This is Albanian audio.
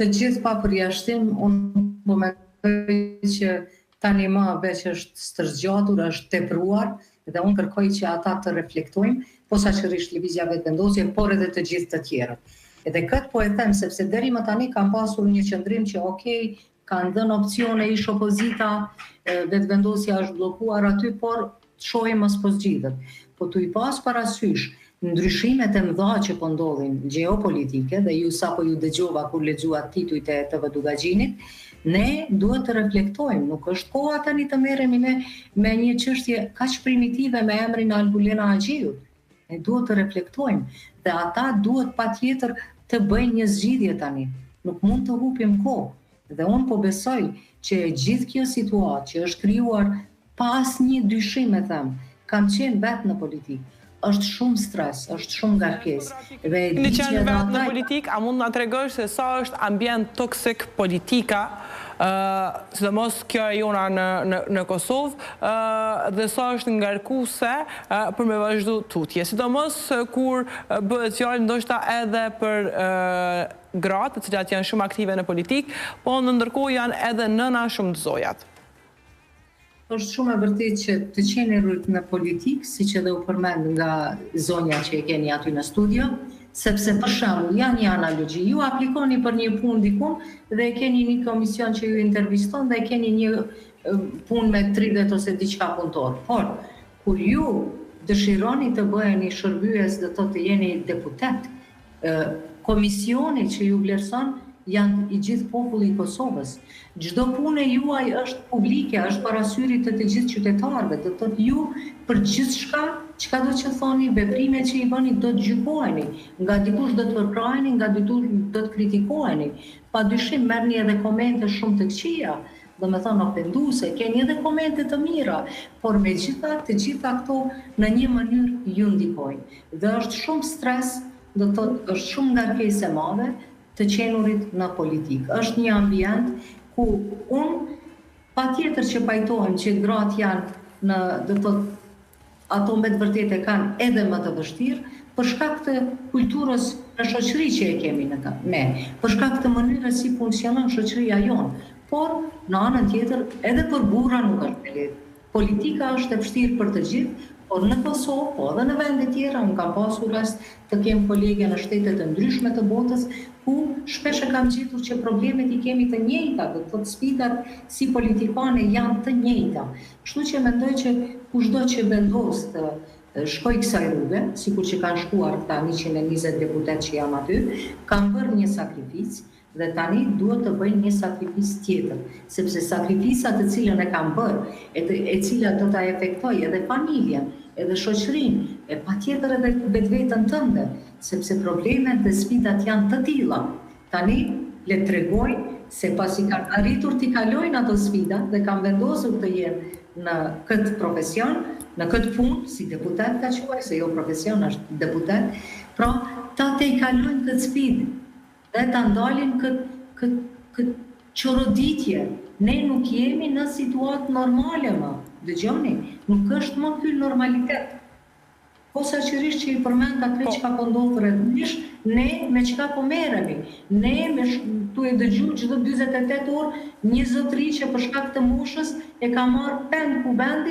Të gjithë pa përjashtim, unë po mendoj që tani më veç është stërzgjatur, është tepruar, dhe unë kërkoj që ata të reflektojmë, posaçërisht lëvizja vetëvendosje, por edhe të gjithë të tjerët. Edhe këtë po e them sepse deri më tani kam pasur një qëndrim që kanë dhënë opcione ish opozita, vetëvendosja është bllokuar aty, por shohim mos po zgjidhet. Po tu i pas parasysh ndryshimet e mëdha që po ndodhin gjeopolitike, dhe ju sapo ju dëgjova kur lexuat titujt e TV Dugaxhinit, ne duhet të reflektojmë, nuk është koha tani të merremi me një çështje kaq primitive me emrin Albulena Haxhiut. Ne duhet të reflektojmë dhe ata duhet patjetër të bëjnë një zgjidhje tani. Nuk mund të hupim kohë. Dhe unë po besoj që gjithë kjo situatë që është krijuar pa asnjë dyshim, kam qenë vetë në politikë. Është shumë stres, është shumë ngarkesë. Në qenë vetë në politikë, a mund na tregosh se sa është ambient toksik politika, sidomos kjo e jona në Kosovë, dhe sa është ngarkuese për me vazhdu tutje. Sidomos kur bëhet fjalë ndoshta edhe për gratë, të cilat janë shumë aktive në politikë, po në ndërkohë janë edhe nëna shumë të zojat. Është shumë e vërtetë që të qeni në politikë, siç edhe u përmend nga zonja që e keni aty në studio, sepse për shembull janë një analogji. Ju aplikoni për një punë dikun dhe e keni një komision që ju interviston dhe e keni një punë me 30 ose diçka punëtor. Por kur ju dëshironi të bëheni shërbyes, do të jeni deputet, komisioni që ju vlerëson janë i gjithë populli i Kosovës. Çdo punë juaj është publike, është parasyrit të gjithë qytetarëve, do të thotë ju për gjithçka, çka do të thoni, veprimet që i bëni do të gjykoheni, nga dikush do të përkraheni, nga dikush do të kritikoheni. Padyshim merrni edhe komente shumë të këqija, domethënë ofenduese, keni edhe komente të mira, por megjithatë të gjitha këto në një mënyrë ju ndikojnë. Dhe është shumë stres, do të thotë është shumë ngarkesë e madhe të qenurit në politikë. Është një ambient ku unë patjetër që pajtohem që gratë janë në, do të thotë, ato me të vërtetë kanë edhe më të vështirë, për shkak të kulturës në shoqëri që e kemi ne, për shkak të mënyrës si funksionon shoqëria jonë. Por në anën tjetër, edhe për burra nuk është lehtë. Politika është e vështirë për të gjithë, por në Kosovë, po edhe në vende tjera, unë kam pasur rast të kem kolege në shtetet e ndryshme të botës, ku shpesh e kam gjetur që problemet i kemi të njëjta, do të thotë sfidat si politikane janë të njëjta. Kështu që mendoj që kushdo që vendos të shkoj kësaj rruge, sikur që kanë shkuar këta 120 deputet që janë aty, kanë bërë një sakrificë dhe tani duhet të bëjnë një sakrificë tjetër, sepse sakrificat të cilën e kanë bërë, e cila do ta efektoj edhe familjen, edhe shoqërinë, e patjetër edhe vetveten tënde, sepse problemet dhe sfidat janë të tilla. Tani le të tregoj se pasi kanë arritur t'i kalojnë ato sfida dhe kanë vendosur të jenë në këtë profesion, në këtë punë, si deputet ka quaj, se jo profesion është deputet, pra ta te i kalojnë këtë sfidë dhe ta ndalin këtë qoroditje. Ne nuk jemi në situatë normale më, dëgjoni, nuk është më ky normalitet. Posaçërisht që i përmend atë çka po ndodh rreth, ne me çka po merremi. Ne me tu e dëgjoj çdo 48 orë një zotëri që për shkak të moshës e ka marrë pend ku vendi